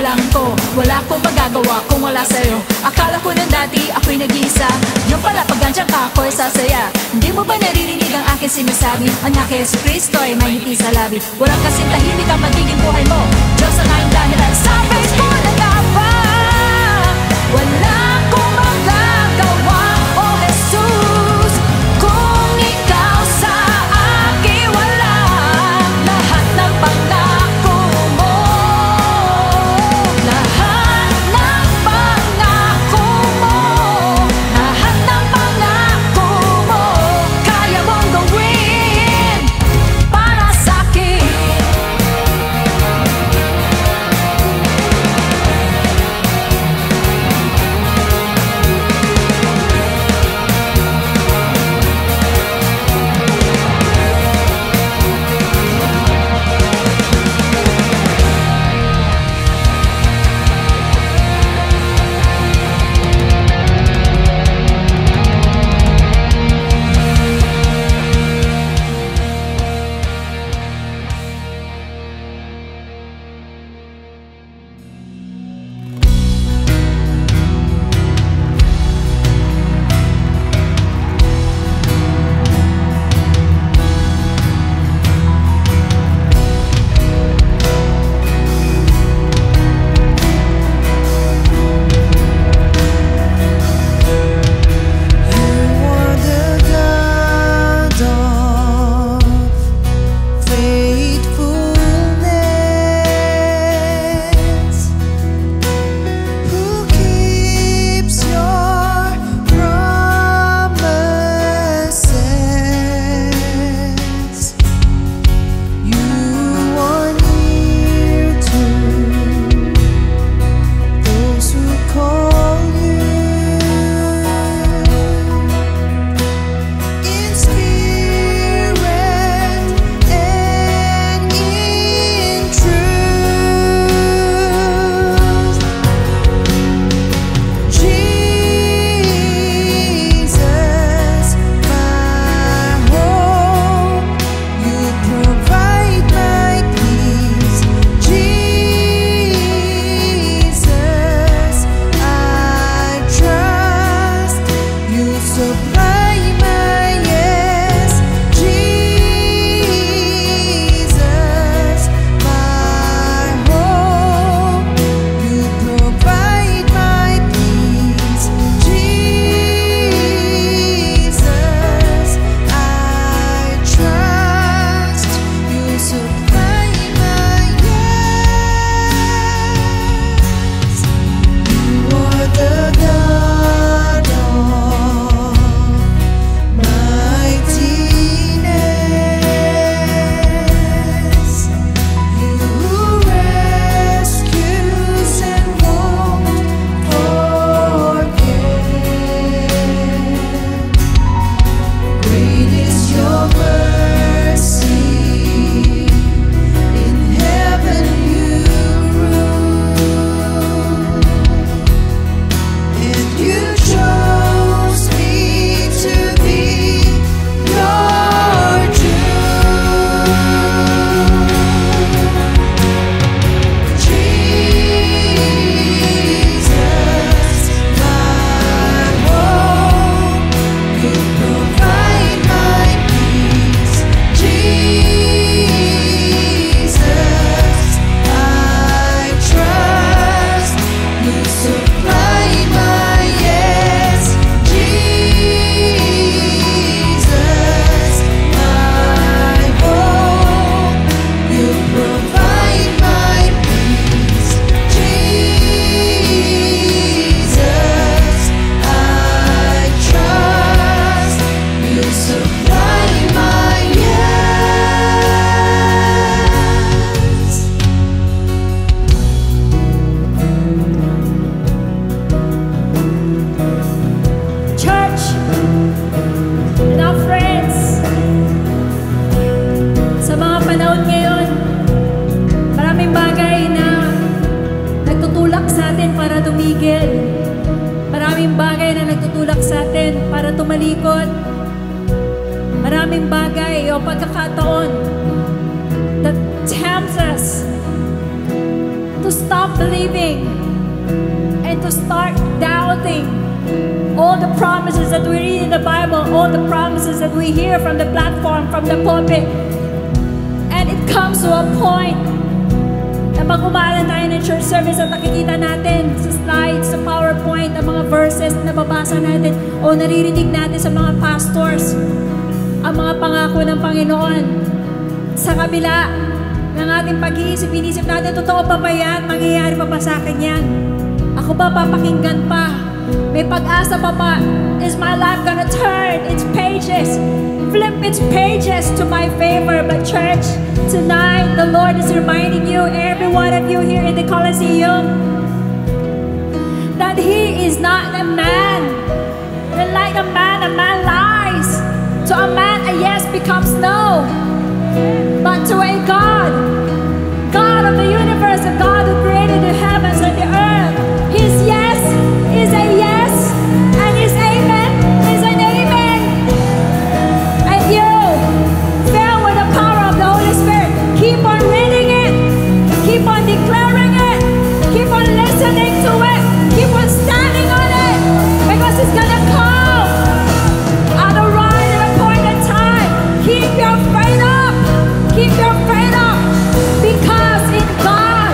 lang ko. Wala akong magagawa kung wala sa'yo. Akala ko nang dati ako'y nag-iisa. Yung pala pag andyan ka ako'y sasaya. Hindi mo ba naririnig ang aking sinasabi? Ang aking Yesu Cristo ay may ngiti sa labi. Walang kasing tahimik ang magiging buhay mo. Diyos ang aking dahilan sa Facebook na nga ba? Wala akong magagawa, oh Jesus, kung ikaw sa akin wala. Lahat ng pangako mo, lahat ng pangako mo, lahat ng pangako mo, kaya mong gawin para sa'kin. stop believing and to start doubting all the promises that we read in the Bible, all the promises that we hear from the platform, from the pulpit. And it comes to a point na pag umalan tayo ng church service at nakikita natin sa slides, sa PowerPoint, ang mga verses na nababasa natin o naririnig natin sa mga pastors, ang mga pangako ng Panginoon. Sa kabila ng ating pag-iisip, inisip natin, totoo pa ba yan? Mangyayari pa ba sa akin yan? Ako ba papakinggan pa? May pag-asa pa ba? Is my life gonna turn its pages? Flip its pages to my favor. But church, tonight the Lord is reminding you, every one of you here in the Colosseum, that He is not a man. And like a man lies. To a man, a yes becomes no. But to a God, God of the universe, a God who created the heavens and the earth, His yes is a yes, and His amen is an amen. And you, filled with the power of the Holy Spirit, keep on reading it, keep on declaring it, keep on listening to it, keep on standing on it, because it's gonna come at the right and appointed time. Keep your faith up, keep your faith up, because in God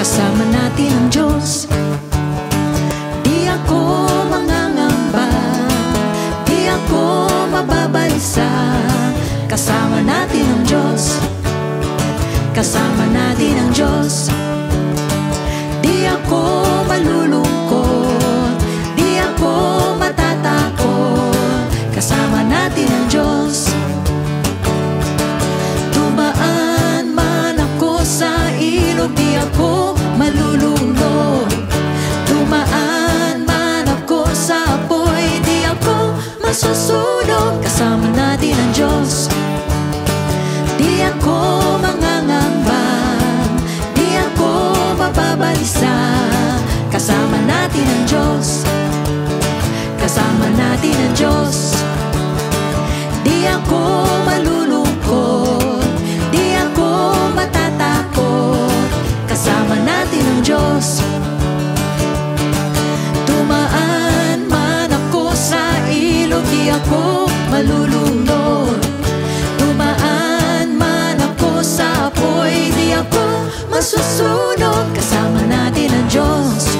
kasama natin ang Diyos. Di ako mangangamba, di ako mababalisa, kasama natin ang Diyos. Kasama natin ang Diyos. Di ako malulungkot, di ako matatakot, kasama natin ang Diyos. Tumaan man ako sa ilog, di ako malulunod. Tumaan man ako sa apoy, di ako masusunog, kasama natin ang Diyos. Di ako mangangamba, di ako mababalisa, kasama natin ang Diyos. Kasama natin ang Diyos. Di ako malulungkot, di ako matatakot, kasama natin ang Diyos. Tumaan man ako sa ilog, di ako malulunod. Tumaan man ako sa apoy, di ako masusunog, kasama natin ang Diyos.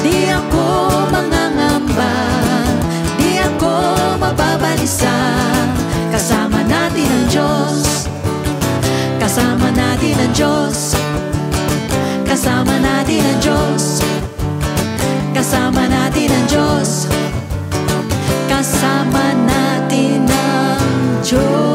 Di ako mangangamba, di ako mababalisa, kasama natin ang Diyos. Kasama natin ang Diyos. Kasama natin ang Diyos. Kasama natin ang Diyos. Kasama natin ang Diyos.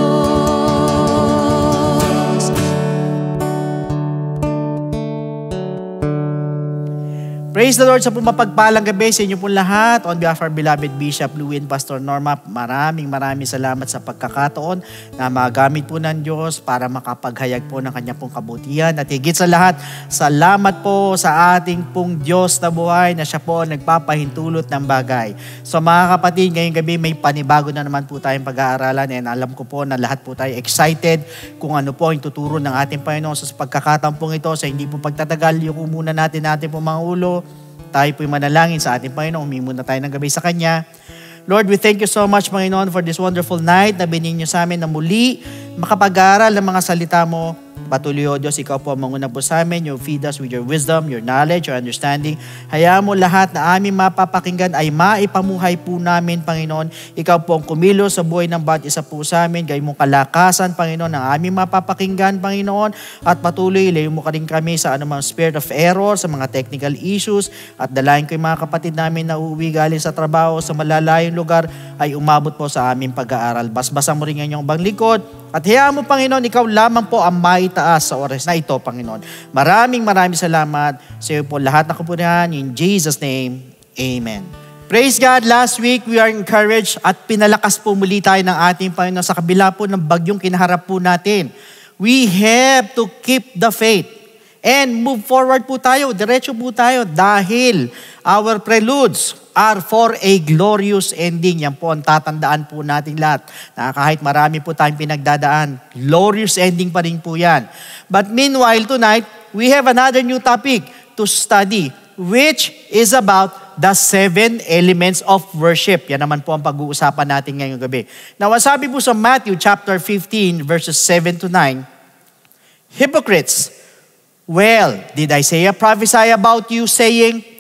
Praise the Lord sa pumapagpalang gabi sa inyo pong lahat. On behalf of our beloved Bishop Louie and Pastor Norma, maraming salamat sa pagkakataon na magamit po ng Diyos para makapaghayag po ng kanya pong kabutihan. At higit sa lahat, salamat po sa ating pong Diyos na buhay na siya po nagpapahintulot ng bagay. So mga kapatid, ngayong gabi may panibago na naman po tayong pag-aaralan and alam ko po na lahat po tayo excited kung ano po ang tuturo ng ating Panginoon. So sa pagkakataon pong ito, sa hindi po pagtatagal, yung muna natin po mga ulo. Tayo po'y manalangin sa ating Panginoon. Humingi muna tayo ng gabi sa Kanya. Lord, we thank you so much, Panginoon, for this wonderful night na binigyan niyo sa amin na muli makapag-aaral ng mga salita mo. Patuloy, O Diyos, ikaw po ang manguna po sa amin. You feed us with your wisdom, your knowledge, your understanding. Hayaan mo lahat na aming mapapakinggan ay maipamuhay po namin, Panginoon. Ikaw po ang kumilos sa buhay ng bawat isa po sa amin. Gawin mo kalakasan, Panginoon, ang aming mapapakinggan, Panginoon. At patuloy, ilayo mo ka rin kami sa anumang spirit of error, sa mga technical issues. At dalayan ko yung mga kapatid namin na uuwi galing sa trabaho, sa malalayong lugar, ay umabot po sa aming pag-aaral. Basbasan mo rin ang inyong banglikod. At hayaan mo, Panginoon, ikaw lamang po ang maitaas sa oras na ito, Panginoon. Maraming salamat sa iyo po lahat na kapurihan. In Jesus' name, Amen. Praise God. Last week, we are encouraged at pinalakas po muli tayo ng ating Panginoon sa kabila po ng bagyong kinaharap po natin. We have to keep the faith and move forward po tayo. Diretso po tayo dahil our preludes are for a glorious ending. Yan po ang tatandaan po natin lahat. Na kahit marami po tayong pinagdadaan, glorious ending pa rin po yan. But meanwhile, tonight, we have another new topic to study, which is about the 7 elements of worship. Yan naman po ang pag-uusapan natin ngayong gabi. Now, sabi po sa Matthew chapter 15, verses 7 to 9, hypocrites, well, did Isaiah prophesy about you, saying,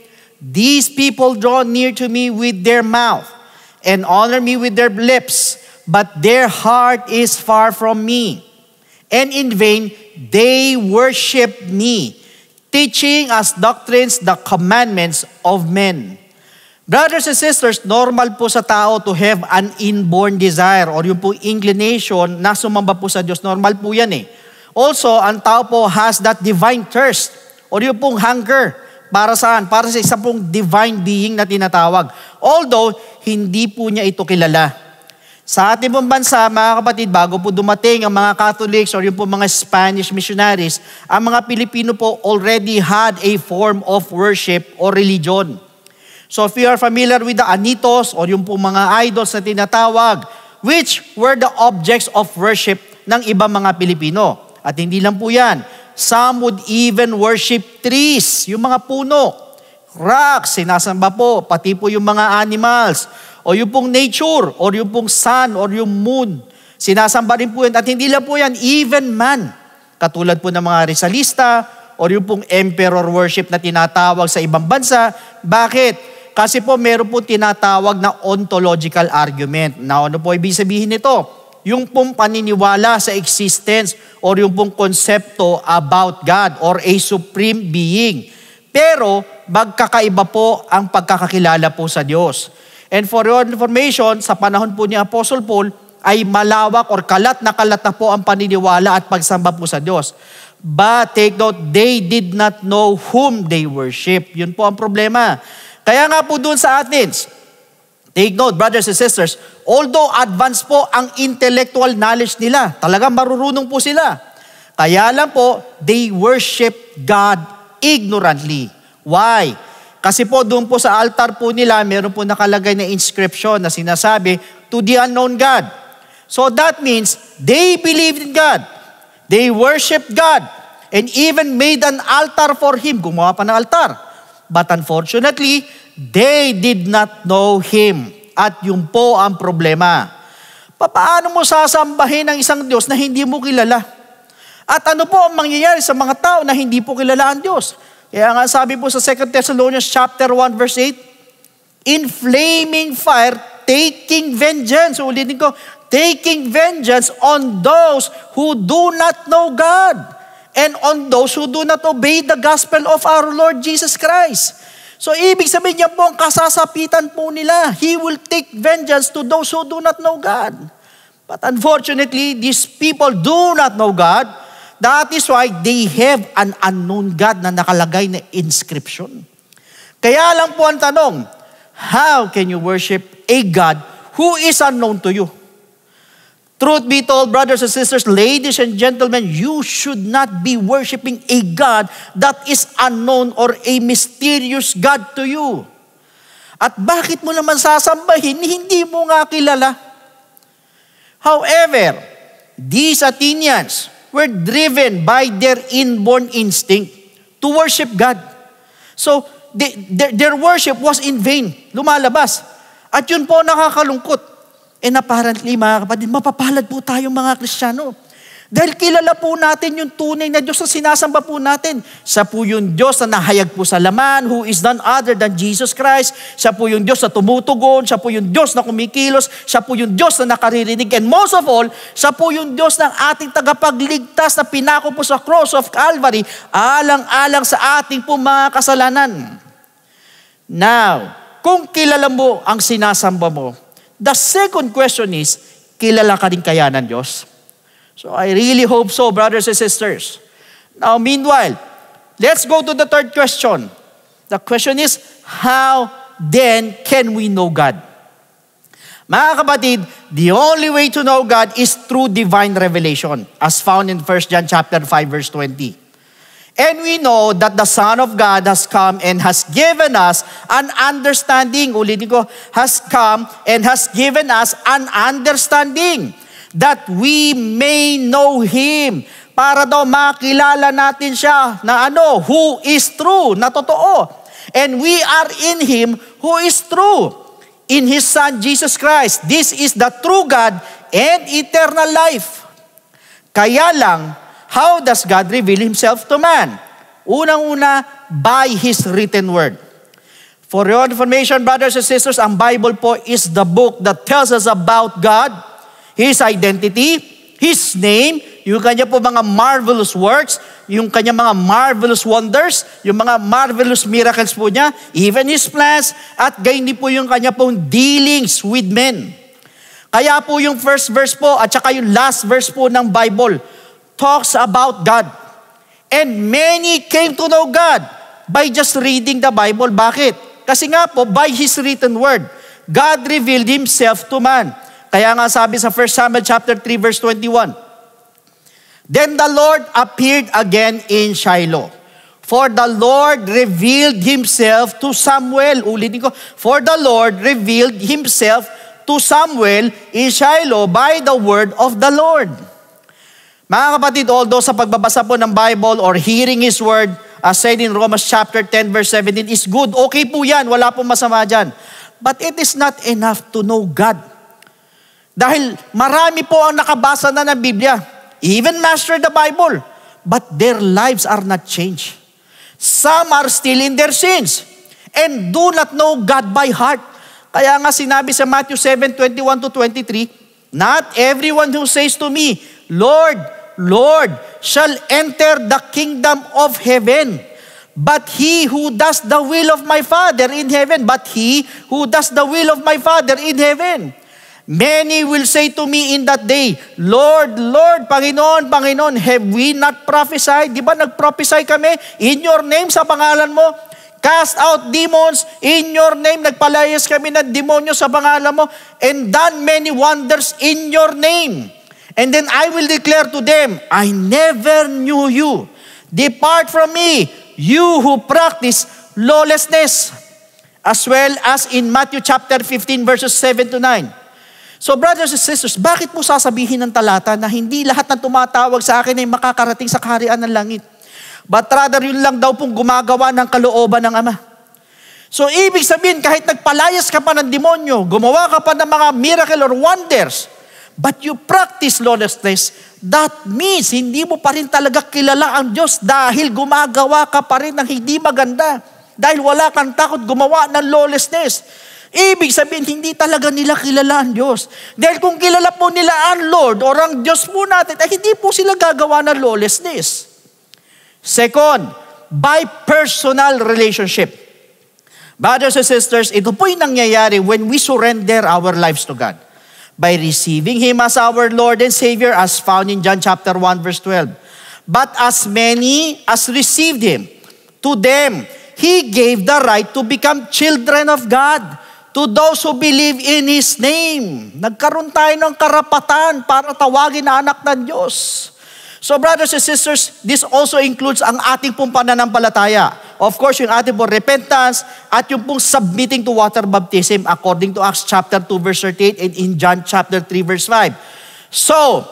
these people draw near to me with their mouth and honor me with their lips, but their heart is far from me. And in vain they worship me, teaching as doctrines the commandments of men. Brothers and sisters, normal po sa tao to have an inborn desire or yung po inclination na sumamba po sa Diyos. Normal po yan eh. Also, ang tao po has that divine thirst or yung pong hunger. Para saan? Para sa isa pong divine being na tinatawag. Although, hindi po niya ito kilala. Sa ating pong bansa, mga kapatid, bago po dumating ang mga Catholics or yung po mga Spanish missionaries, ang mga Pilipino po already had a form of worship or religion. So if you are familiar with the Anitos or yung po mga idols na tinatawag, which were the objects of worship ng ibang mga Pilipino. At hindi lang po yan. Some would even worship trees, yung mga puno. Rocks, sinasamba po, pati po yung mga animals, o yung pong nature, o yung pong sun, or yung moon. Sinasamba rin po yan. At hindi lang po yan, even man. Katulad po ng mga Rizalista, o yung pong emperor worship na tinatawag sa ibang bansa. Bakit? Kasi po meron po tinatawag na ontological argument. Na ano po ibig sabihin nito? Yung pong paniniwala sa existence or yung pong konsepto about God or a supreme being. Pero magkakaiba po ang pagkakakilala po sa Diyos. And for your information, sa panahon po ni Apostle Paul, ay malawak or kalat na po ang paniniwala at pagsamba po sa Diyos. But take note, they did not know whom they worship. Yun po ang problema. Kaya nga po doon sa Athens, take note, brothers and sisters, although advanced po ang intellectual knowledge nila, talagang marurunong po sila. Kaya lang po, they worship God ignorantly. Why? Kasi po doon po sa altar po nila, meron po nakalagay na inscription na sinasabi, to the unknown God. So that means they believed in God. They worshiped God. And even made an altar for Him. Gumawa pa ng altar. But unfortunately, they did not know Him. At yun po ang problema. Paano mo sasambahin ang isang Diyos na hindi mo kilala? At ano po ang mangyayari sa mga tao na hindi po kilala ang Diyos? Kaya nga sabi po sa 2 Thessalonians chapter 1 verse 8, in flaming fire, taking vengeance. Ulitin ko, taking vengeance on those who do not know God and on those who do not obey the gospel of our Lord Jesus Christ. So ibig sabihin niya po ang kasasapitan po nila. He will take vengeance to those who do not know God. But unfortunately, these people do not know God. That is why they have an unknown God na nakalagay na inscription. Kaya lang po ang tanong, how can you worship a God who is unknown to you? Truth be told, brothers and sisters, ladies and gentlemen, you should not be worshiping a God that is unknown or a mysterious God to you. At bakit mo naman sasambahin, hindi mo nga kilala? However, these Athenians were driven by their inborn instinct to worship God. So, their worship was in vain. Lumalabas. At yun po nakakalungkot. And apparently, mga kapatid, mapapalad po tayong mga Kristiyano. Dahil kilala po natin yung tunay na Diyos na sinasamba po natin. Siya po yung Diyos na nahayag po sa laman, who is none other than Jesus Christ. Siya po yung Diyos na tumutugon. Siya po yung Diyos na kumikilos. Siya po yung Diyos na nakaririnig. And most of all, siya po yung Diyos ng ating tagapagligtas na pinako po sa cross of Calvary, alang-alang sa ating po mga kasalanan. Now, kung kilala mo ang sinasamba mo, the second question is, kilala ka rin kaya ng Diyos? So I really hope so, brothers and sisters. Now, meanwhile, let's go to the third question. The question is, how then can we know God? Mga kapatid, the only way to know God is through divine revelation, as found in 1 John chapter 5, verse 20. And we know that the Son of God has come and has given us an understanding. Ulitin ko, has come and has given us an understanding that we may know Him. Para daw makilala natin siya na who is true, na totoo. And we are in Him who is true. In His Son, Jesus Christ. This is the true God and eternal life. Kaya lang, how does God reveal Himself to man? Unang-una, by His written word. For your information, brothers and sisters, ang Bible po is the book that tells us about God, His identity, His name, yung kanya po mga marvelous works, yung kanya mga marvelous wonders, yung mga marvelous miracles po niya, even His plans, at gayon din po yung kanya pong dealings with men. Kaya po yung first verse po, at saka yung last verse po ng Bible, talks about God. And many came to know God by just reading the Bible. Bakit? Kasi nga po, by His written word, God revealed Himself to man. Kaya nga sabi sa 1 Samuel chapter 3 verse 21, then the Lord appeared again in Shiloh. For the Lord revealed Himself to Samuel. Ulitin ko, for the Lord revealed Himself to Samuel in Shiloh by the word of the Lord. Mga kapatid, although sa pagbabasa po ng Bible or hearing His word, as said in Romans chapter 10 verse 17, is good. Okay po yan, wala pong masama dyan. But it is not enough to know God. Dahil marami po ang nakabasa na ng Biblia. Even master the Bible. but their lives are not changed. Some are still in their sins and do not know God by heart. Kaya nga sinabi sa Matthew 7:21-23, not everyone who says to me, Lord, Lord, shall enter the kingdom of heaven, but he who does the will of my Father in heaven. But he who does the will of my Father in heaven. Many will say to me in that day, Lord, Lord, Panginoon, Panginoon, have we not prophesied? Di ba nag-prophesy kami in your name sa pangalan mo? Cast out demons in your name. Nagpalayas kami ng demonyo sa pangalan mo and done many wonders in your name. And then I will declare to them, I never knew you. Depart from me, you who practice lawlessness. As well as in Matthew chapter 15 verses 7-9. So brothers and sisters, bakit po sasabihin ng talata na hindi lahat ng tumatawag sa akin ay makakarating sa kaharian ng langit? But rather yun lang daw pong gumagawa ng kalooban ng Ama. So ibig sabihin, kahit nagpalayas ka pa ng demonyo, gumawa ka pa ng mga miracle or wonders, but you practice lawlessness, that means hindi mo pa rin talaga kilala ang Diyos dahil gumagawa ka pa rin ng hindi maganda. Dahil wala kang takot gumawa ng lawlessness. Ibig sabihin, hindi talaga nila kilala ang Diyos. Dahil kung kilala po nila ang Lord or ang Diyos po natin, ay hindi po sila gagawa ng lawlessness. Second, by personal relationship. Brothers and sisters, ito po yung nangyayari when we surrender our lives to God. By receiving Him as our Lord and Savior, as found in John chapter 1 verse 12. But as many as received Him, to them He gave the right to become children of God, to those who believe in His name. Nagkaroon tayo ng karapatan para tawagin na anak ng Diyos. So brothers and sisters, this also includes ang ating pong pananampalataya. Of course, yung ating pong repentance at yung pong submitting to water baptism according to Acts chapter 2 verse 38 and in John chapter 3 verse 5. So,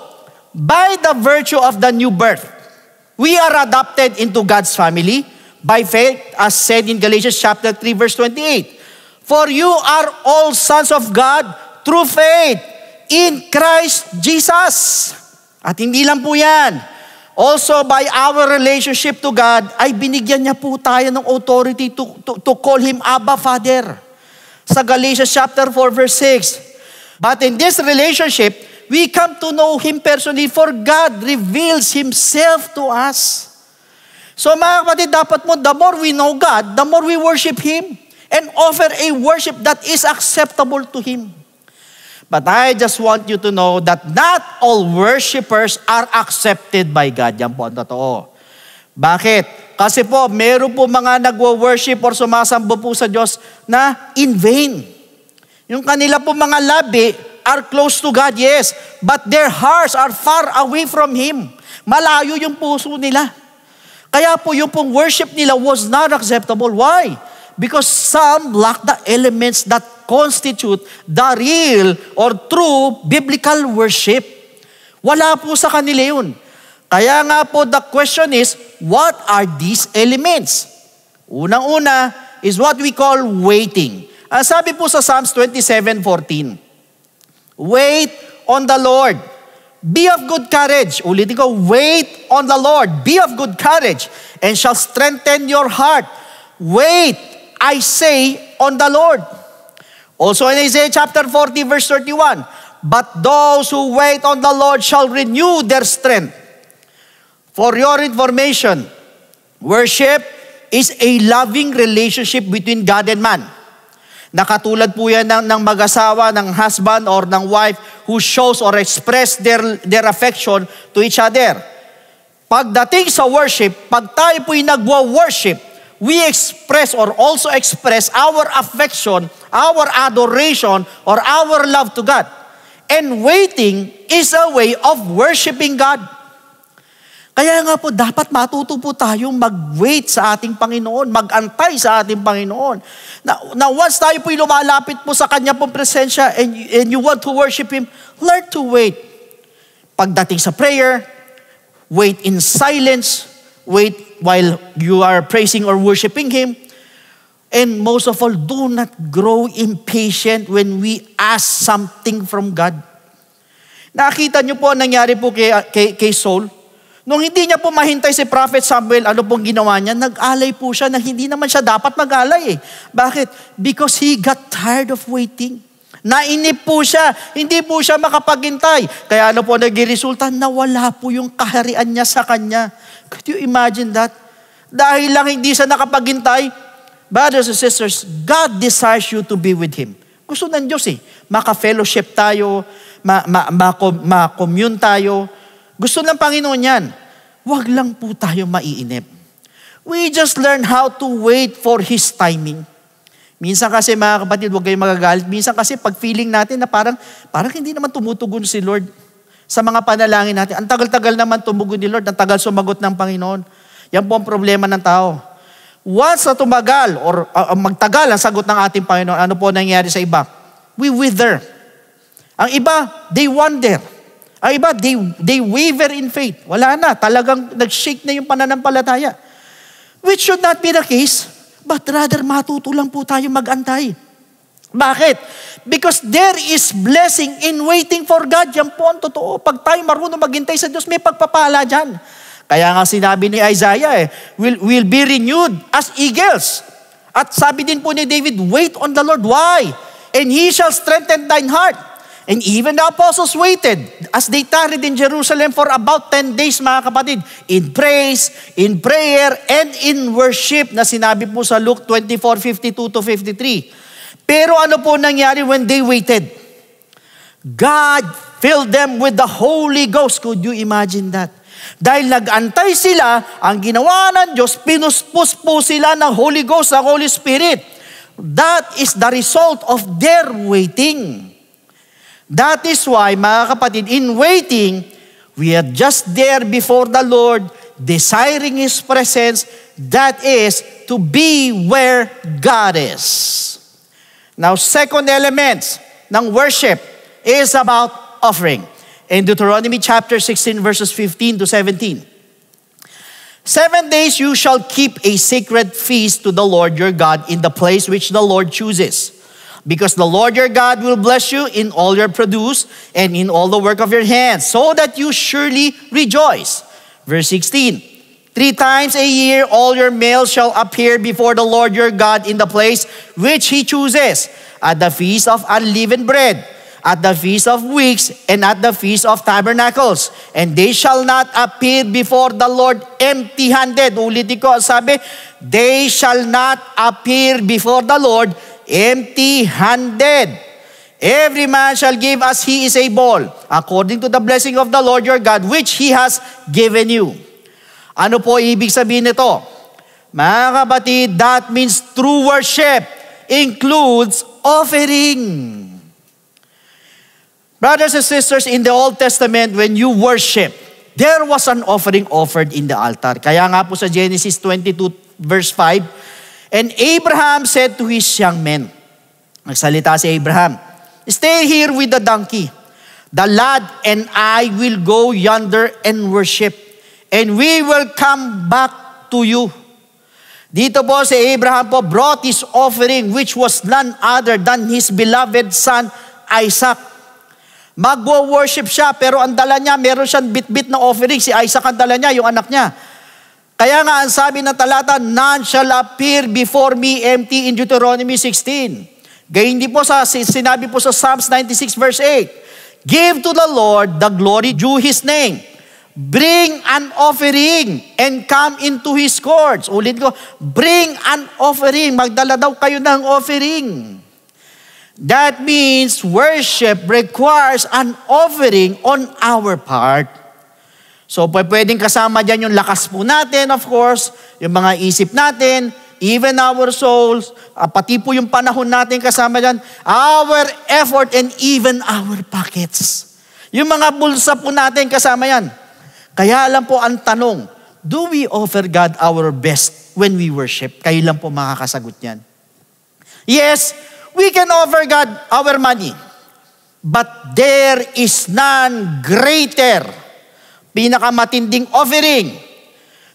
by the virtue of the new birth, we are adopted into God's family by faith, as said in Galatians chapter 3 verse 28. For you are all sons of God through faith in Christ Jesus. At hindi lang po yan. Also, by our relationship to God, ay binigyan niya po tayo ng authority to call Him Abba Father. Sa Galatians chapter 4 verse 6. But in this relationship, we come to know Him personally, for God reveals Himself to us. So mga kapatid, dapat mo, the more we know God, the more we worship Him and offer a worship that is acceptable to Him. But I just want you to know that not all worshipers are accepted by God. Yan po ang totoo. Bakit? Kasi po, meron po mga nagwo-worship or sumasambo po sa Diyos na in vain. Yung kanila po mga labi are close to God, yes, but their hearts are far away from Him. Malayo yung puso nila. Kaya po yung pong worship nila was not acceptable. Why? Because some lack the elements that constitute the real or true biblical worship. Wala po sa kanila yun. Kaya nga po the question is, what are these elements? Unang-una is what we call waiting. Ang sabi po sa Psalms 27:14, wait on the Lord. Be of good courage. Ulitin ko, wait on the Lord. Be of good courage and shall strengthen your heart. Wait, I say, on the Lord. Also in Isaiah chapter 40 verse 31, but those who wait on the Lord shall renew their strength. For your information, worship is a loving relationship between God and man. Nakatulad po yan ng mag-asawa, ng husband or ng wife who shows or express their affection to each other. Pagdating sa worship, pag tayo po'y nagwa-worship, we express or also express our affection, our adoration, or our love to God. And waiting is a way of worshiping God. Kaya nga po, dapat matuto po tayong mag-wait sa ating Panginoon, mag-antay sa ating Panginoon. Na once tayo po'y lumalapit po sa Kanya pong presensya and you want to worship Him, learn to wait. Pagdating sa prayer, wait in silence, wait while you are praising or worshiping Him. And most of all, do not grow impatient when we ask something from God. Nakita niyo po ang nangyari po kay Saul. Nung hindi niya po mahintay si Prophet Samuel, ano pong ginawa niya? Nag-alay po siya na hindi naman siya dapat mag-alay eh. Bakit? Because he got tired of waiting. Nainip po siya. Hindi po siya makapaghintay. Kaya ano po naging-resulta? Nawala po yung kaharian niya sa kanya. Could you imagine that? Dahil lang hindi siya nakapaghintay, brothers and sisters, God desires you to be with Him. Gusto ng Diyos eh. Maka-fellowship tayo, ma-commune tayo. Gusto ng Panginoon yan. Huwag lang po tayo maiinip. We just learn how to wait for His timing. Minsan kasi mga kapatid, huwag kayong magagalit. Minsan kasi pag feeling natin na parang hindi naman tumutugon si Lord sa mga panalangin natin. Ang tagal-tagal naman tumugon ni Lord, ang tagal sumagot ng Panginoon. Yan po ang problema ng tao. Once na tumagal or magtagal ang sagot ng ating Panginoon, ano po nangyayari sa iba? We wither. Ang iba, they wander. Ang iba, they waver in faith. Wala na, talagang nag-shake na yung pananampalataya. Which should not be the case, but rather matuto lang po tayo mag-antay. Bakit? Because there is blessing in waiting for God. Yan po ang totoo. Pag tayo marunong maghintay sa Diyos, may pagpapala dyan. Kaya nga sinabi ni Isaiah, will be renewed as eagles. At sabi din po ni David, wait on the Lord. Why? And He shall strengthen thine heart. And even the apostles waited as they tarried in Jerusalem for about 10 days, mga kapatid, in praise, in prayer, and in worship na sinabi po sa Luke 24:52-53. Pero ano po nangyari when they waited? God filled them with the Holy Ghost. Could you imagine that? Dahil nag-antay sila, ang ginawa ng Diyos, pinuspos po sila ng Holy Ghost, ng Holy Spirit. That is the result of their waiting. That is why, mga kapatid, in waiting, we are just there before the Lord, desiring His presence, that is, to be where God is. Now, second element ng worship is about offering. In Deuteronomy chapter 16, verses 15-17. 7 days you shall keep a sacred feast to the Lord your God in the place which the Lord chooses. Because the Lord your God will bless you in all your produce and in all the work of your hands, so that you surely rejoice. Verse 16, 3 times a year all your males shall appear before the Lord your God in the place which He chooses, at the feast of unleavened bread, at the feast of weeks, and at the feast of tabernacles. And they shall not appear before the Lord empty-handed. Ulitin ko, sabi, they shall not appear before the Lord empty-handed. Every man shall give as he is able, according to the blessing of the Lord your God, which He has given you. Ano po ibig sabihin nito? Mga kapatid, that means true worship includes offering. Brothers and sisters, in the Old Testament, when you worship, there was an offering offered in the altar. Kaya nga po sa Genesis 22 verse 5, and Abraham said to his young men, nagsalita si Abraham, stay here with the donkey. The lad and I will go yonder and worship, and we will come back to you. Dito po si Abraham po brought his offering, which was none other than his beloved son Isaac. Magwo-worship siya, pero ang dala niya, meron siyang bit-bit na offering. Si Isaac ang dala niya, yung anak niya. Kaya nga, ang sabi ng talata, none shall appear before me empty in Deuteronomy 16. Gayun din po sinabi po sa Psalms 96 verse 8. Give to the Lord the glory due His name. Bring an offering and come into His courts. Ulit ko, bring an offering. Magdala daw kayo ng offering. That means worship requires an offering on our part. So pwedeng kasama dyan yung lakas po natin, of course, yung mga isip natin, even our souls, pati po yung panahon natin kasama dyan, our effort and even our pockets. Yung mga bulsa po natin kasama yan. Kaya lang po ang tanong, do we offer God our best when we worship? Kayo lang po makakasagot yan. Yes, we can offer God our money, but there is none greater, pinakamatinding offering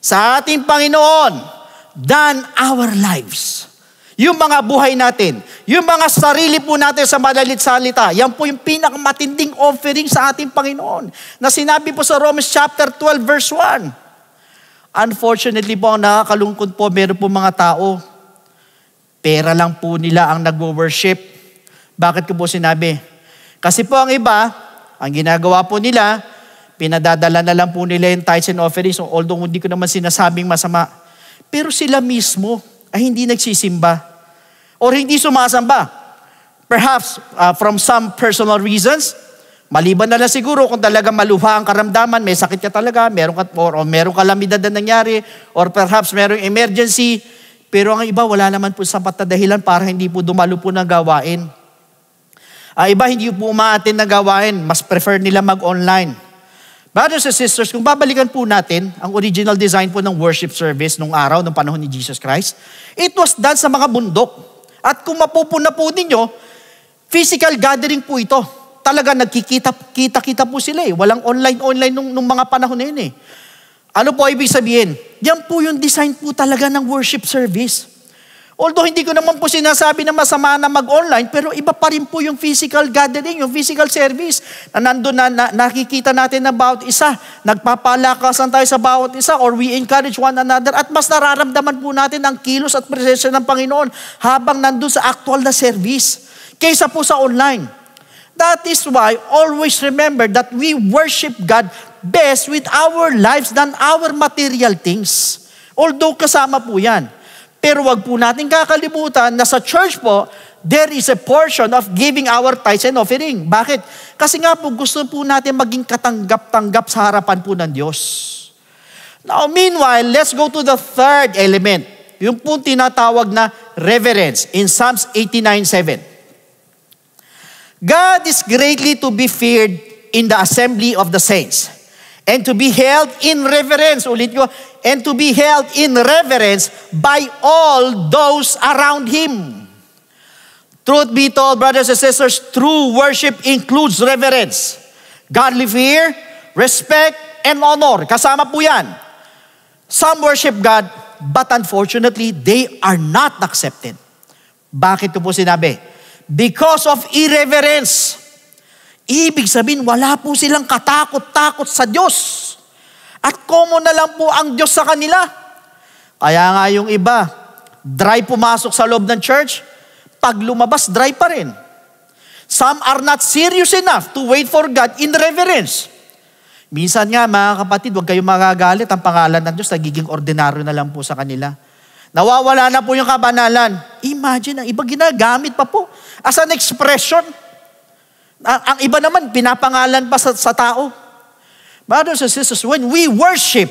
sa ating Panginoon than our lives. Yung mga buhay natin, yung mga sarili po natin sa madalit salita, yan po yung pinakamatinding offering sa ating Panginoon. Na sinabi po sa Romans chapter 12 verse 1. Unfortunately po, nakakalungkot po, meron po mga tao, pera lang po nila ang nagwo-worship. Bakit ko po sinabi? Kasi po ang iba, ang ginagawa po nila, pinadadala na lang po nila yung tithes and offerings, although hindi ko naman sinasabing masama. Pero sila mismo ay hindi nagsisimba or hindi sumasamba. Perhaps from some personal reasons, maliban na lang siguro kung talaga maluha ang karamdaman, may sakit ka talaga, meron ka kalamidad na nangyari, or perhaps merong emergency, pero ang iba wala naman po sapat na dahilan para hindi po dumalo po ng gawain. Iba hindi po umaattend ng gawain, mas prefer nila mag-online. Brothers and sisters, kung babalikan po natin ang original design po ng worship service nung araw, nung panahon ni Jesus Christ, it was done sa mga bundok. At kung mapupuna po ninyo, physical gathering po ito. Talaga nagkikita-kita po sila eh. Walang online nung mga panahon na yun eh. Ano po ibig sabihin? Yan po yung design po talaga ng worship service. Although hindi ko naman po sinasabi na masama na mag-online, pero iba pa rin po yung physical gathering, yung physical service. Na nandun na nakikita natin na bawat isa, nagpapalakasan tayo sa bawat isa, or we encourage one another, at mas nararamdaman po natin ang kilos at presensya ng Panginoon habang nandun sa actual na service, kaysa po sa online. That is why always remember that we worship God best with our lives than our material things. Although kasama po yan. Pero wag po natin kakalimutan na sa church po, there is a portion of giving our tithes and offering. Bakit? Kasi nga po gusto po natin maging katanggap-tanggap sa harapan po ng Diyos. Now, meanwhile, let's go to the third element. Yung po tinatawag na reverence in Psalms 89:7. God is greatly to be feared in the assembly of the saints, and to be held in reverence, ulit ko, and to be held in reverence by all those around Him. Truth be told, brothers and sisters, true worship includes reverence. Godly fear, respect, and honor. Kasama po yan. Some worship God, but unfortunately, they are not accepted. Bakit ko po sinabi? Because of irreverence. Ibig sabihin, wala po silang katakot-takot sa Diyos. At common na lang po ang Diyos sa kanila. Kaya nga yung iba, dry pumasok sa loob ng church, pag lumabas, dry pa rin. Some are not serious enough to wait for God in reverence. Minsan nga, mga kapatid, huwag kayong magagalit, ang pangalan ng Diyos, nagiging ordinaryo na lang po sa kanila. Nawawala na po yung kabanalan. Imagine, ang iba ginagamit pa po as an expression. Ang iba naman, pinapangalan pa sa tao. Brothers and sisters, when we worship,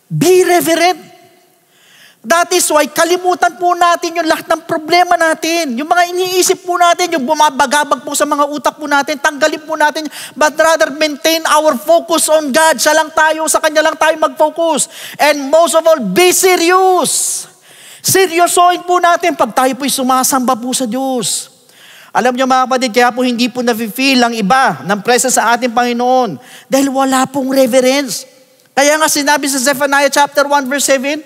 be reverent. That is why kalimutan po natin yung lahat ng problema natin. Yung mga iniisip po natin, yung bumabagabag po sa mga utak po natin, tanggalin po natin, but rather maintain our focus on God. Siya lang tayo, sa Kanya lang tayo mag-focus. And most of all, be serious. Seryosoin po natin pag tayo po'y sumasamba po sa Diyos. Alam niyo mga kapatid, kaya po hindi po na-feel ang iba ng presence sa ating Panginoon dahil wala pong reverence. Kaya nga sinabi sa Zephaniah chapter 1 verse 7,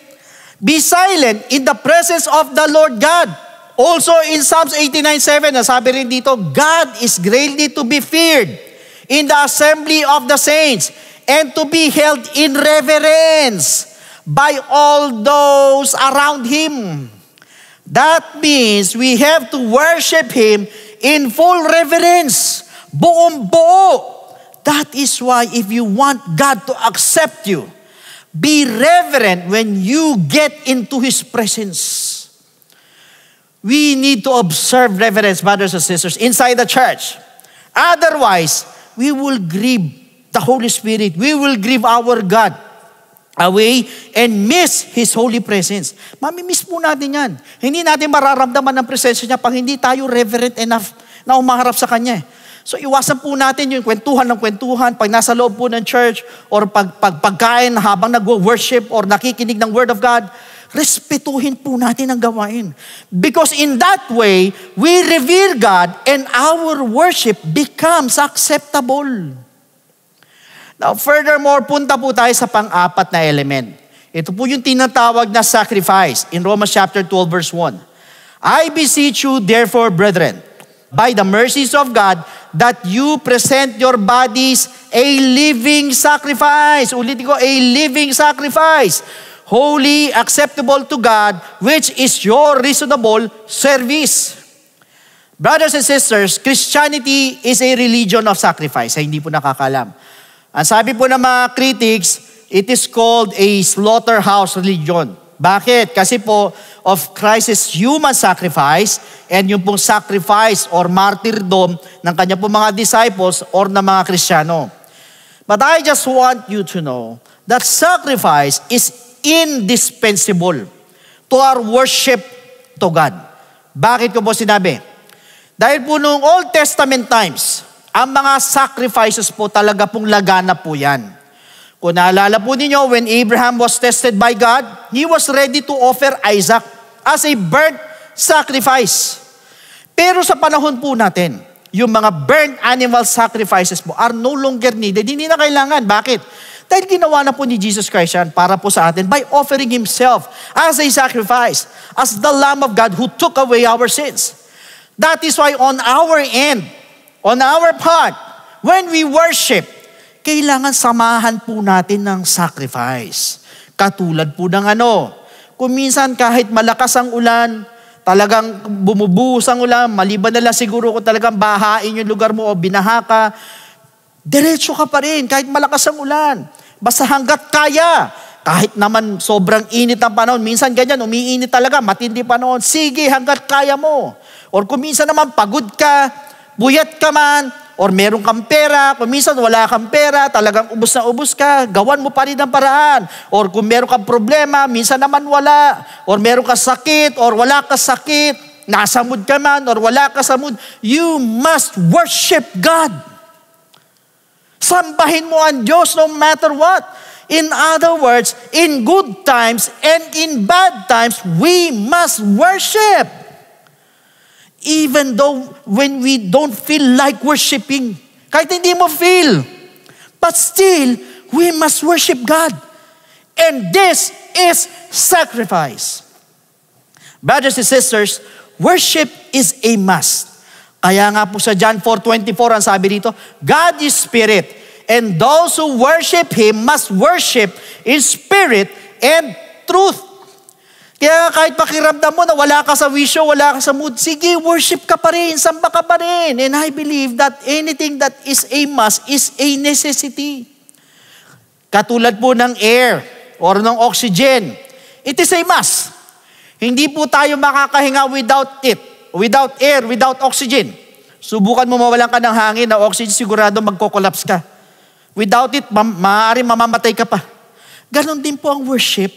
be silent in the presence of the Lord God. Also in Psalms 89:7, nasabi rin dito, God is greatly to be feared in the assembly of the saints and to be held in reverence by all those around Him. That means we have to worship Him in full reverence. Buong buo. That is why if you want God to accept you, be reverent when you get into His presence. We need to observe reverence, brothers and sisters, inside the church. Otherwise, we will grieve the Holy Spirit. We will grieve our God away and miss His holy presence. Mamimiss po natin yan. Hindi natin mararamdaman ang presensya niya pag hindi tayo reverent enough na umaharap sa Kanya. So iwasan po natin yung kwentuhan ng kwentuhan pag nasa loob po ng church or pagkain habang nag-worship or nakikinig ng Word of God. Respetuhin po natin ang gawain. Because in that way, we revere God and our worship becomes acceptable. Now, furthermore, punta po tayo sa pang-apat na element. Ito po yung tinatawag na sacrifice in Romans chapter 12 verse 1. I beseech you, therefore, brethren, by the mercies of God, that you present your bodies a living sacrifice. Ulitin ko, a living sacrifice. Holy, acceptable to God, which is your reasonable service. Brothers and sisters, Christianity is a religion of sacrifice. Ay, hindi po nakakalam. Ang sabi po ng mga critics, it is called a slaughterhouse religion. Bakit? Kasi po, of Christ's human sacrifice and yung pong sacrifice or martyrdom ng kanya pong mga disciples or ng mga Kristiyano. But I just want you to know that sacrifice is indispensable to our worship to God. Bakit ko po sinabi? Dahil po noong Old Testament times, ang mga sacrifices po talaga pong laganap po yan. Kung naalala po ninyo, when Abraham was tested by God, he was ready to offer Isaac as a burnt sacrifice. Pero sa panahon po natin, yung mga burnt animal sacrifices po are no longer needed. Hindi na kailangan. Bakit? Dahil ginawa na po ni Jesus Christ yan para po sa atin by offering Himself as a sacrifice, as the Lamb of God who took away our sins. That is why on our end, on our part, when we worship, kailangan samahan po natin ng sacrifice. Katulad po ng kung minsan kahit malakas ang ulan, talagang bumubuhos ang ulan, maliban na lang siguro kung talagang bahain yung lugar mo o binaha ka, diretso ka pa rin kahit malakas ang ulan. Basta hanggat kaya, kahit naman sobrang init ang panahon, minsan ganyan, umiinit talaga, matindi panahon, sige hanggat kaya mo. Or kung minsan naman pagod ka, buyat ka man, or meron kang pera, kung minsan wala kang pera, talagang ubos na ubos ka, gawan mo pa rin ang paraan. Or kung meron kang problema, minsan naman wala. Or meron kang sakit, or wala kang sakit, nasa mood ka man, or wala ka sa mood, you must worship God. Sambahin mo ang Diyos no matter what. In other words, in good times and in bad times, we must worship. Even though when we don't feel like worshiping, kahit hindi mo feel, but still, we must worship God. And this is sacrifice. Brothers and sisters, worship is a must. Kaya nga po sa John 4:24, ang sabi dito, God is spirit, and those who worship Him must worship in spirit and truth. Kaya kahit pakiramdam mo na wala ka sa wisyo, wala ka sa mood, sige, worship ka pa rin, samba ka pa rin. And I believe that anything that is a must is a necessity. Katulad po ng air or ng oxygen, it is a must. Hindi po tayo makakahinga without it, without air, without oxygen. Subukan mo mawalan ka ng hangin na oxygen, sigurado magko-collapse ka. Without it, maaaring mamamatay ka pa. Ganon din po ang worship.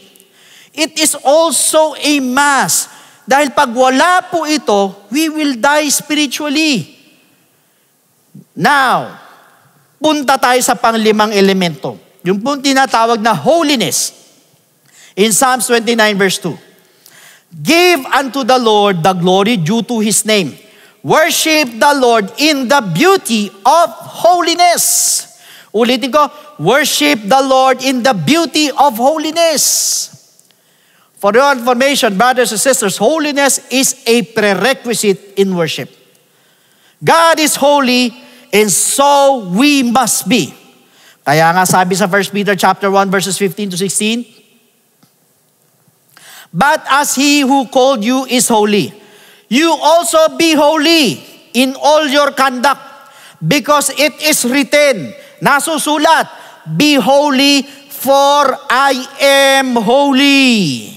It is also a must. Dahil pag wala po ito, we will die spiritually. Now, punta tayo sa panglimang elemento. Yung pong tinatawag na holiness. In Psalms 29 verse 2. Give unto the Lord the glory due to His name. Worship the Lord in the beauty of holiness. Ulitin ko, worship the Lord in the beauty of holiness. For your information, brothers and sisters, holiness is a prerequisite in worship. God is holy, and so we must be. Kaya nga sabi sa 1 Peter chapter 1 verses 15 to 16, but as He who called you is holy, you also be holy in all your conduct, because it is written, nasusulat, be holy, for I am holy.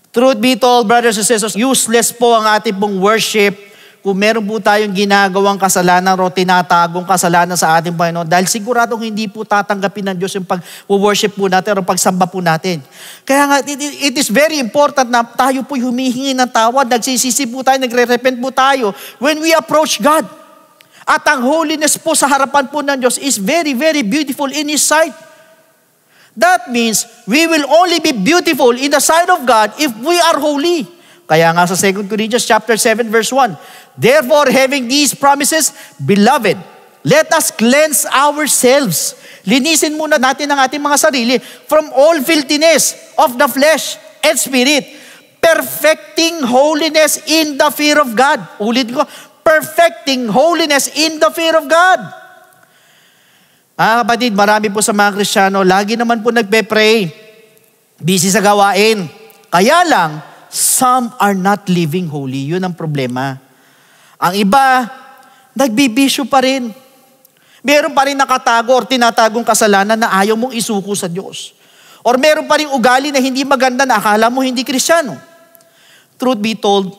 Truth be told, brothers and sisters, useless po ang ating pong worship kung meron po tayong ginagawang kasalanan o tinatagong kasalanan sa ating Panginoon, dahil siguradong hindi po tatanggapin ng Diyos yung pag-worship po natin o pagsamba po natin. Kaya nga, it is very important na tayo po humihingi ng tawad, nagsisisi po tayo, nagre-repent po tayo when we approach God. At ang holiness po sa harapan po ng Diyos is very, very beautiful in His sight. That means we will only be beautiful in the sight of God if we are holy. Kaya nga sa 2 Corinthians chapter 7 verse 1, therefore having these promises, beloved, let us cleanse ourselves. Linisin muna natin ang ating mga sarili from all filthiness of the flesh and spirit, perfecting holiness in the fear of God. Ulit ko, perfecting holiness in the fear of God. Kapatid, marami po sa mga Kristiyano, lagi naman po nagpe-pray, busy sa gawain. Kaya lang, some are not living holy. Yun ang problema. Ang iba, nagbibisyo pa rin. Meron pa rin nakatago or tinatagong kasalanan na ayaw mong isuko sa Diyos. Or meron pa rin ugali na hindi maganda na akala mo hindi Kristiyano. Truth be told,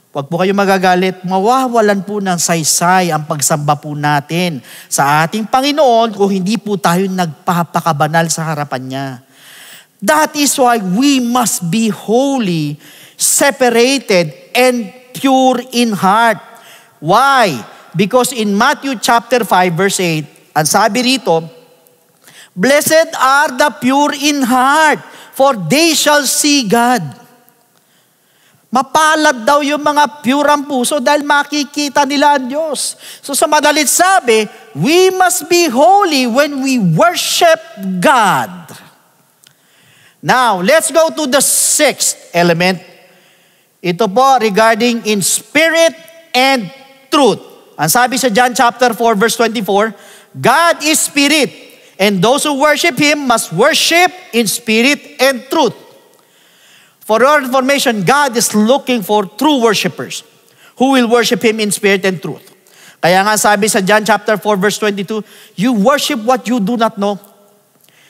huwag po kayo magagalit, mawawalan po ng saysay ang pagsamba po natin sa ating Panginoon kung hindi po tayo nagpapakabanal sa harapan niya. That is why we must be holy, separated, and pure in heart. Why? Because in Matthew chapter 5 verse 8, ang sabi rito, blessed are the pure in heart, for they shall see God. Mapalad daw yung mga pure ang puso dahil makikita nila ang Diyos. So sa madalit sabi, we must be holy when we worship God. Now, let's go to the sixth element. Ito po regarding in spirit and truth. Ang sabi sa John chapter 4 verse 24, God is spirit, and those who worship Him must worship in spirit and truth. For your information, God is looking for true worshipers who will worship Him in spirit and truth. Kaya nga sabi sa John chapter 4 verse 22, you worship what you do not know.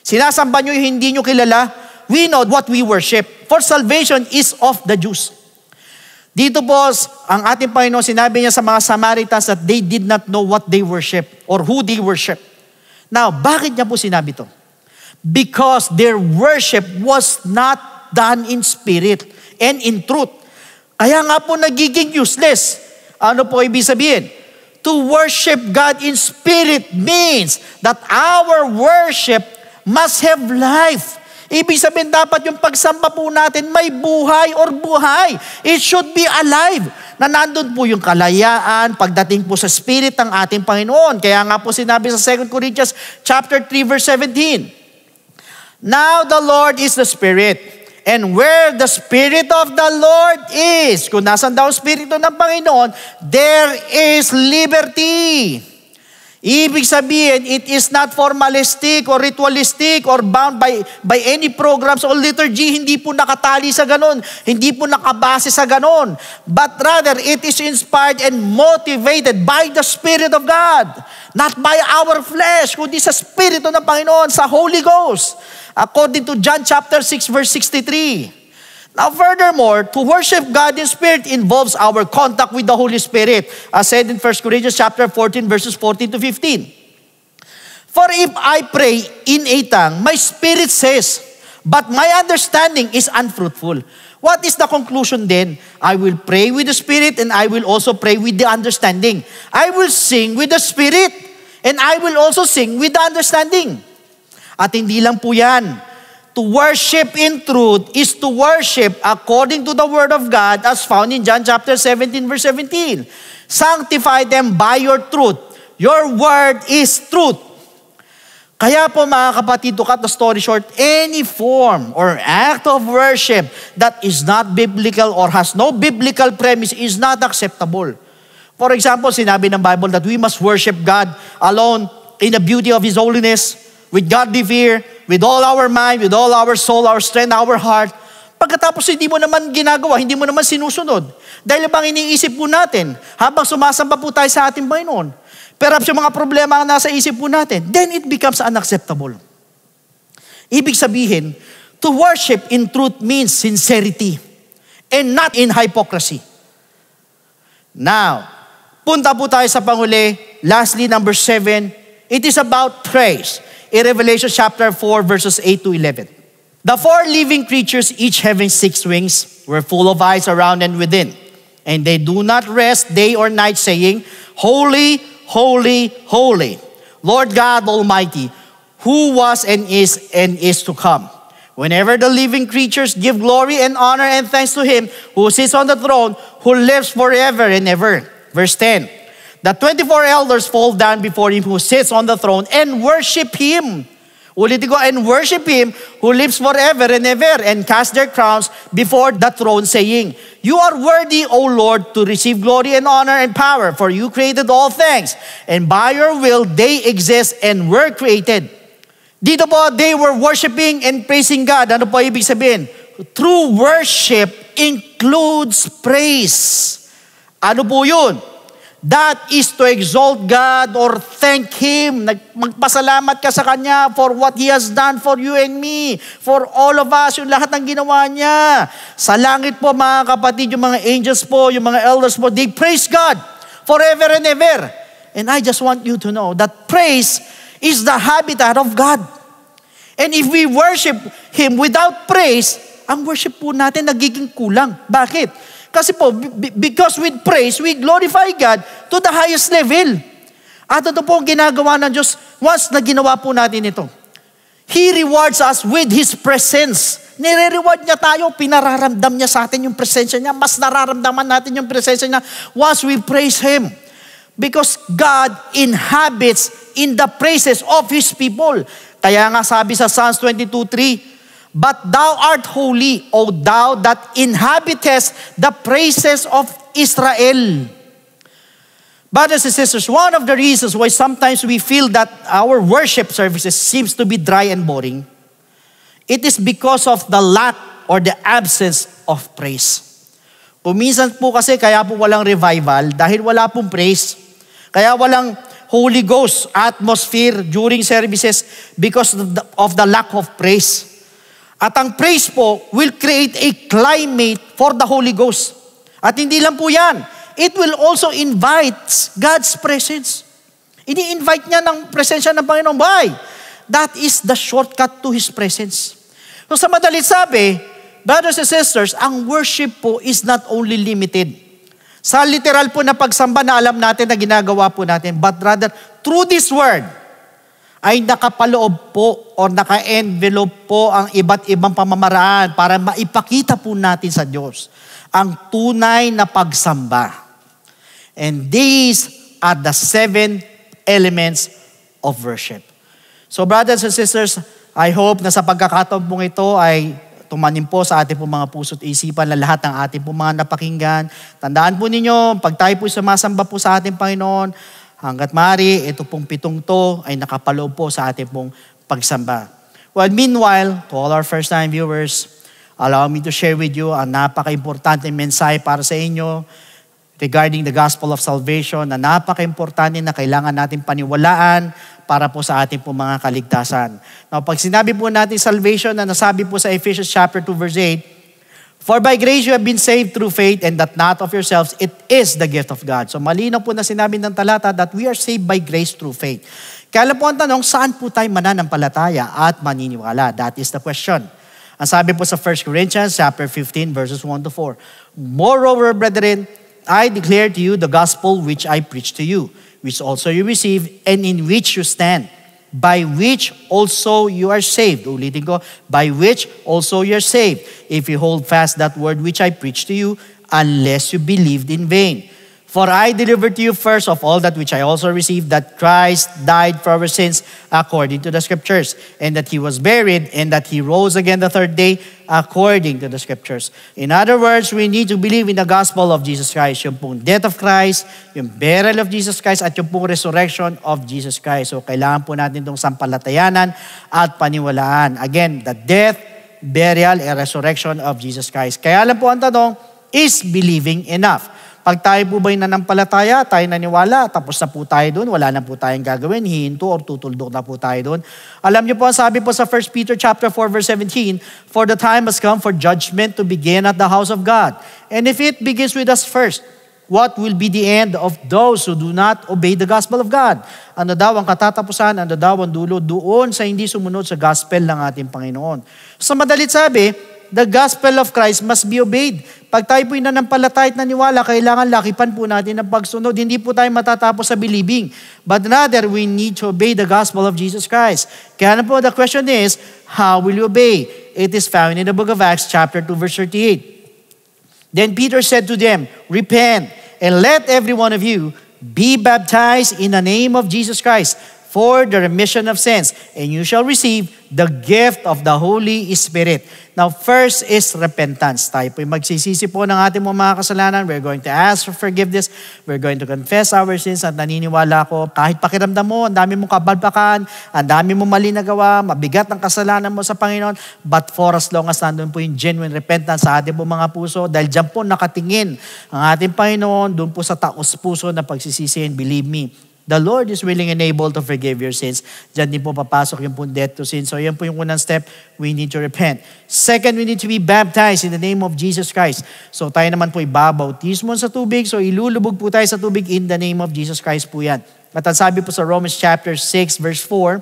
Sinasamba nyo yung hindi nyo kilala. We know what we worship. For salvation is of the Jews. Dito po, ang ating Panginoon, sinabi niya sa mga Samaritans that they did not know what they worship or who they worship. Now, bakit niya po sinabi to? Because their worship was not done in spirit and in truth. Kaya nga po nagiging useless. Ano po ibig sabihin? To worship God in spirit means that our worship must have life. Ibig sabihin dapat yung pagsamba po natin may buhay or buhay. It should be alive. Na nandun po yung kalayaan, pagdating po sa spirit ng ating Panginoon. Kaya nga po sinabi sa 2 Corinthians chapter 3 verse 17. Now the Lord is the Spirit. And where the Spirit of the Lord is, kung nasan daw ang Spirito ng Panginoon, there is liberty. Ibig sabihin, it is not formalistic or ritualistic or bound by any programs or liturgy. Hindi po nakatali sa ganon. Hindi po nakabase sa ganon. But rather, it is inspired and motivated by the Spirit of God. Not by our flesh, kundi sa Spirito ng Panginoon, sa Holy Ghost. According to John chapter 6 verse 63. Now furthermore, to worship God in spirit involves our contact with the Holy Spirit, as said in 1 Corinthians chapter 14 verses 14 to 15. For if I pray in a tongue, my spirit says, but my understanding is unfruitful. What is the conclusion then? I will pray with the Spirit and I will also pray with the understanding. I will sing with the Spirit and I will also sing with the understanding. At hindi lang po yan. To worship in truth is to worship according to the Word of God as found in John chapter 17 verse 17. Sanctify them by your truth. Your Word is truth. Kaya po mga kapatid, to cut the story short, any form or act of worship that is not biblical or has no biblical premise is not acceptable. For example, sinabi ng Bible that we must worship God alone in the beauty of His holiness, with godly fear, with all our mind, with all our soul, our strength, our heart. Pagkatapos hindi mo naman ginagawa, hindi mo naman sinusunod. Dahil bang iniisip po natin, habang sumasamba po tayo sa ating Panginoon, perhaps yung mga problema ang nasa isip po natin, then it becomes unacceptable. Ibig sabihin, to worship in truth means sincerity and not in hypocrisy. Now, punta po tayo sa panghuli. Lastly, number 7, it is about praise. In Revelation chapter 4, verses 8 to 11. The 4 living creatures, each having 6 wings, were full of eyes around and within. And they do not rest day or night, saying, Holy, holy, holy, Lord God Almighty, who was and is to come. Whenever the living creatures give glory and honor and thanks to Him who sits on the throne, who lives forever and ever. Verse 10. The 24 elders fall down before Him who sits on the throne and worship Him Ulitin ko, and worship Him who lives forever and ever, and cast their crowns before the throne, saying, You are worthy, O Lord, to receive glory and honor and power, for you created all things, and by your will they exist and were created. Dito po, they were worshiping and praising God. Ano po ibig sabihin? True worship includes praise. Ano po yun? That is to exalt God or thank Him. Magpasalamat ka sa Kanya for what He has done for you and me. For all of us, yung lahat ng ginawa niya. Sa langit po mga kapatid, yung mga angels po, yung mga elders po, they praise God forever and ever. And I just want you to know that praise is the habitat of God. And if we worship Him without praise, ang worship po natin nagiging kulang. Bakit? Kasi po, because with praise, we glorify God to the highest level. At ito po ang ginagawa ng Diyos once na ginawa po natin ito. He rewards us with His presence. Nire-reward niya tayo, pinararamdam niya sa atin yung presensya niya. Mas nararamdaman natin yung presensya niya once we praise Him. Because God inhabits in the praises of His people. Kaya nga sabi sa Psalms 22:3, But thou art holy, O thou that inhabitest the praises of Israel. Brothers and sisters, one of the reasons why sometimes we feel that our worship services seems to be dry and boring, it is because of the lack or the absence of praise. Minsan po kasi kaya po walang revival dahil wala pong praise. Kaya walang Holy Ghost atmosphere during services because of the lack of praise. At ang praise po will create a climate for the Holy Ghost. At hindi lang po yan. It will also invite God's presence. Ini-invite niya ng presensya ng Panginoon. Why? That is the shortcut to His presence. So sa madalit sabi, brothers and sisters, ang worship po is not only limited sa literal po na pagsamba na alam natin na ginagawa po natin, but rather through this word, ay nakapaloob po o naka-envelope po ang iba't ibang pamamaraan para maipakita po natin sa Diyos ang tunay na pagsamba. And these are the 7 elements of worship. So brothers and sisters, I hope na sa pagkakataon pong ito ay tumanim po sa ating pong mga puso't isipan na lahat ng ating pong mga napakinggan. Tandaan po ninyo, pag tayo po sumasamba po sa ating Panginoon, hanggat maaari, ito pong 7 to ay nakapaloob po sa ating pong pagsamba. Well, meanwhile, to all our first-time viewers, allow me to share with you ang napaka-importante mensahe para sa inyo regarding the gospel of salvation na napaka-importante na kailangan natin paniwalaan para po sa ating po mga kaligtasan. Now, pag sinabi po natin salvation na nasabi po sa Ephesians chapter 2 verse 8, For by grace you have been saved through faith, and that not of yourselves, it is the gift of God. So malinaw po na sinabi ng talata that we are saved by grace through faith. Kaya lang po ang tanong, saan po tayo mananampalataya at maniniwala? That is the question. Ang sabi po sa 1 Corinthians chapter 15 verses 1 to 4, Moreover, brethren, I declare to you the gospel which I preached to you, which also you received, and in which you stand, by which also you are saved. Ulitin ko, by which also you are saved, if you hold fast that word which I preached to you, unless you believed in vain. For I delivered to you first of all that which I also received, that Christ died for our sins according to the Scriptures, and that He was buried, and that He rose again the third day according to the Scriptures. In other words, we need to believe in the gospel of Jesus Christ, yung pong death of Christ, yung burial of Jesus Christ, at yung pong resurrection of Jesus Christ. So kailangan po natin itong sampalatayanan at paniwalaan. Again, the death, burial, and resurrection of Jesus Christ. Kaya lang po ang tanong, is believing enough? Pag tayo po ba'y nanampalataya, tayo naniwala, tapos na po tayo doon, wala na po tayong gagawin, hihinto or tutuldok na po tayo doon. Alam niyo po, ang sabi po sa 1 Peter chapter 4 verse 17, For the time has come for judgment to begin at the house of God. And if it begins with us first, what will be the end of those who do not obey the gospel of God? Ano daw ang katatapusan, ano daw ang dulo doon sa hindi sumunod sa gospel ng ating Panginoon. Sa madalit sabi, the gospel of Christ must be obeyed. Pag tayo po'y nanampalataya at naniwala, kailangan lakipan po natin ang pagsunod. Hindi po tayo matatapos sa believing. But rather, we need to obey the gospel of Jesus Christ. Kaya na po, the question is, how will you obey? It is found in the book of Acts chapter 2 verse 38. Then Peter said to them, Repent, and let every one of you be baptized in the name of Jesus Christ for the remission of sins, and you shall receive the gift of the Holy Spirit. Now, first is repentance. Tayo po'y magsisisi po ng ating mga kasalanan. We're going to ask for forgiveness. We're going to confess our sins. At naniniwala ko, kahit pakiramdam mo, ang dami mong kabalbakan, ang dami mong mali na gawa, mabigat ang kasalanan mo sa Panginoon, but for as long as nandun po yung genuine repentance sa ating po mga puso, dahil dyan po nakatingin ang ating Panginoon, doon po sa taos puso na pagsisisihin, believe me, the Lord is willing and able to forgive your sins. Diyan din po papasok yung death to sin. So yan po yung unang step, we need to repent. Second, we need to be baptized in the name of Jesus Christ. So tayo naman po ibabautismo sa tubig. So ilulubog po tayo sa tubig in the name of Jesus Christ po yan. At ang sabi po sa Romans chapter 6 verse 4,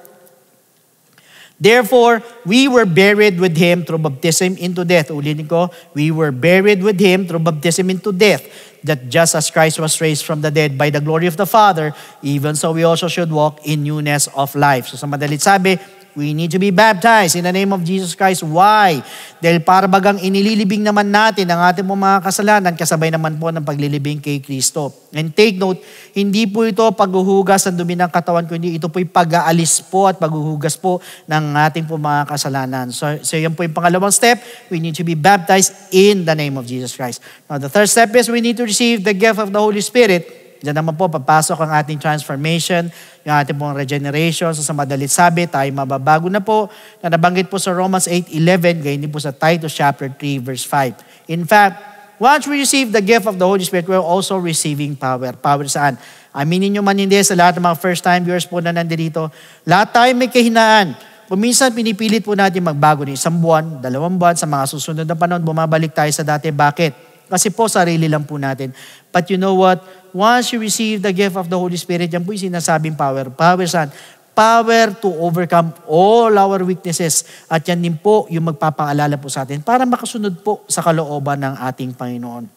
therefore, we were buried with Him through baptism into death. Ulitin ko, we were buried with Him through baptism into death, that just as Christ was raised from the dead by the glory of the Father, even so we also should walk in newness of life. So sa madalit sabi, we need to be baptized in the name of Jesus Christ. Why? Dahil para bagang inililibing naman natin ang ating mga kasalanan, kasabay naman po ng paglilibing kay Kristo. And take note, hindi po ito paghuhugas ng dumi ng katawan, kundi ito po'y pag-aalis po at paghuhugas po ng ating po mga kasalanan. So yan po yung pangalawang step. We need to be baptized in the name of Jesus Christ. Now the third step is we need to receive the gift of the Holy Spirit. Diyan naman po, papasok ang ating transformation, yung ating pong regeneration. So sa madalit sabi, tayo mababago na po, na nabanggit po sa Romans 8:11, gayon din po sa Titus chapter 3, verse 5. In fact, once we receive the gift of the Holy Spirit, we're also receiving power. Power saan? Aminin nyo man hindi, sa lahat ng mga first-time viewers po na nandito, lahat tayo may kahinaan. Kung minsan pinipilit po natin magbago ng 1 buwan, 2 buwan, sa mga susunod na panahon, bumabalik tayo sa dati. Bakit? Kasi po, sarili lang po natin. But you know what? Once you receive the gift of the Holy Spirit, yan po yung sinasabing power. Power saan? Power to overcome all our weaknesses. At yan din po yung magpapaalala po sa atin para makasunod po sa kalooban ng ating Panginoon.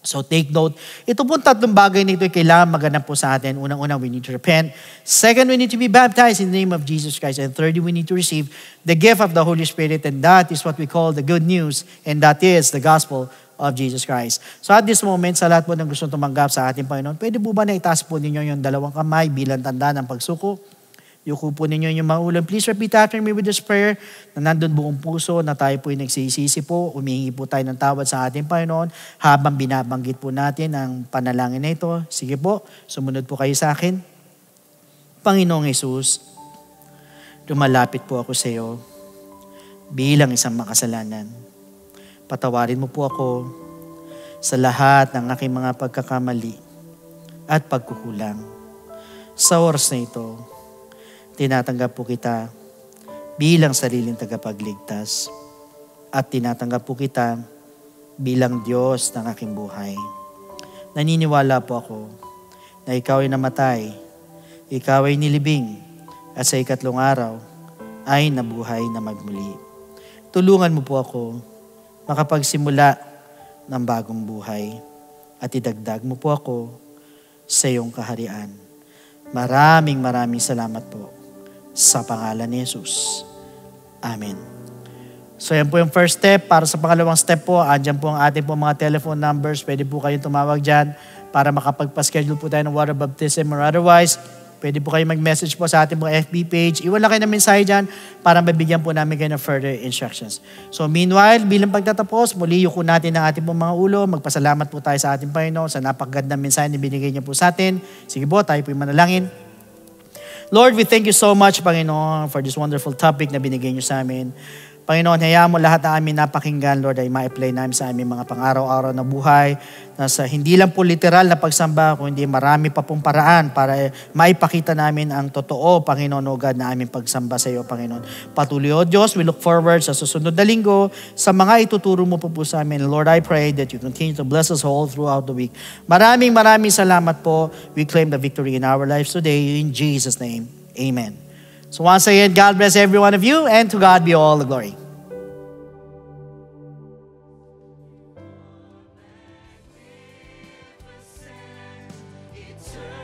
So take note, ito po tatlong bagay nito ay kailangan maganap po sa atin. Unang-una, we need to repent. Second, we need to be baptized in the name of Jesus Christ. And thirdly, we need to receive the gift of the Holy Spirit. And that is what we call the good news. And that is the gospel of Jesus Christ. So at this moment, sa lahat po ng gustong tumanggap sa ating Panginoon, pwede po ba na itaas po ninyo yung dalawang kamay bilang tanda ng pagsuko? Yuko po ninyo yung mga ulo. Please repeat after me with this prayer na nandun buong puso na tayo po yung nagsisisi po. Humihingi po tayo ng tawad sa ating Panginoon habang binabanggit po natin ang panalangin na ito. Sige po, sumunod po kayo sa akin. Panginoong Jesus, lumalapit po ako sa iyo bilang isang makasalanan. Patawarin mo po ako sa lahat ng aking mga pagkakamali at pagkukulang. Sa oras na ito, tinatanggap po kita bilang sariling tagapagligtas at tinatanggap po kita bilang Diyos ng aking buhay. Naniniwala po ako na ikaw ay namatay, ikaw ay nilibing, at sa ikatlong araw ay nabuhay na magmuli. Tulungan mo po ako makapagsimula ng bagong buhay at idagdag mo po ako sa iyong kaharian. Maraming salamat po sa pangalan ni Jesus. Amen. So yan po yung first step. Para sa pangalawang step po, andyan po ang ating po mga telephone numbers. Pwede po kayong tumawag dyan para makapagpa-schedule po tayo ng water baptism or otherwise. Pwede po kayo mag-message po sa ating mga FB page. Iwan lang kayo ng mensahe dyan para mabigyan po namin kayo ng further instructions. So meanwhile, bilang pagtatapos, muli yuko natin ang ating po mga ulo. Magpasalamat po tayo sa ating Panginoon sa napakagandang mensahe na binigay niya po sa atin. Sige po, tayo po yung manalangin. Lord, we thank you so much, Panginoon, for this wonderful topic na binigay niyo sa amin. Panginoon, hayaan mo lahat ng aming napakinggan, Lord, ay ma-apply namin sa aming mga pang-araw-araw na buhay. Na sa hindi lang po literal na pagsamba, kundi marami pa pong paraan para maipakita namin ang totoo, Panginoon, O God, na aming pagsamba sa iyo, Panginoon. Patuloy, O Diyos, we look forward sa susunod na linggo sa mga ituturo mo po sa amin. Lord, I pray that you continue to bless us all throughout the week. Maraming salamat po. We claim the victory in our lives today. In Jesus' name, amen. So once again, God bless every one of you, and to God be all the glory. Eternal.